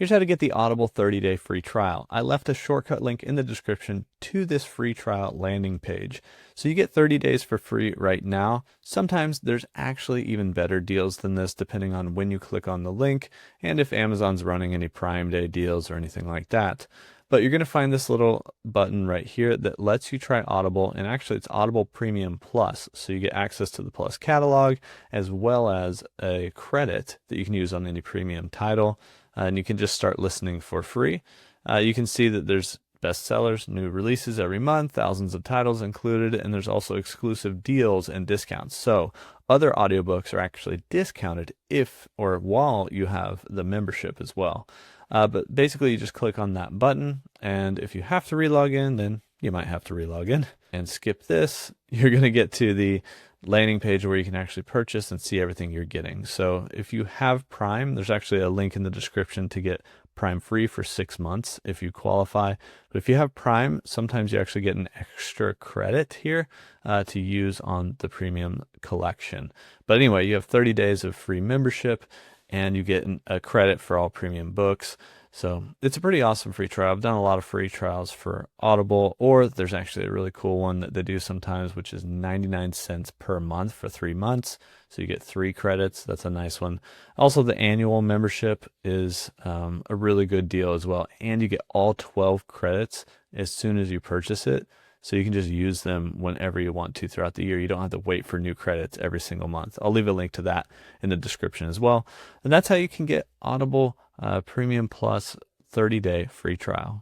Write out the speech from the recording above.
Here's how to get the Audible 30-day free trial. I left a shortcut link in the description to this free trial landing page. So you get 30 days for free right now. Sometimes there's actually even better deals than this depending on when you click on the link and if Amazon's running any Prime Day deals or anything like that. But you're going to find this little button right here that lets you try Audible, and actually it's Audible Premium Plus. So you get access to the Plus catalog as well as a credit that you can use on any premium title. And you can just start listening for free. You can see that there's bestsellers, new releases every month, thousands of titles included, and there's also exclusive deals and discounts. So other audiobooks are actually discounted if or while you have the membership as well. But basically you just click on that button, and if you have to relog in, then you might have to relog in. And skip this, you're going to get to the landing page where you can actually purchase and see everything you're getting. So if you have Prime, there's actually a link in the description to get Prime free for 6 months if you qualify. But if you have Prime, sometimes you actually get an extra credit here to use on the premium collection. But anyway, you have 30 days of free membership and you get a credit for all premium books. So it's a pretty awesome free trial. I've done a lot of free trials for Audible, or there's actually a really cool one that they do sometimes, which is 99 cents per month for 3 months. So you get 3 credits. That's a nice one. Also, the annual membership is a really good deal as well. And you get all 12 credits as soon as you purchase it. So you can just use them whenever you want to throughout the year. You don't have to wait for new credits every single month. I'll leave a link to that in the description as well. And that's how you can get Audible Premium Plus 30-day free trial.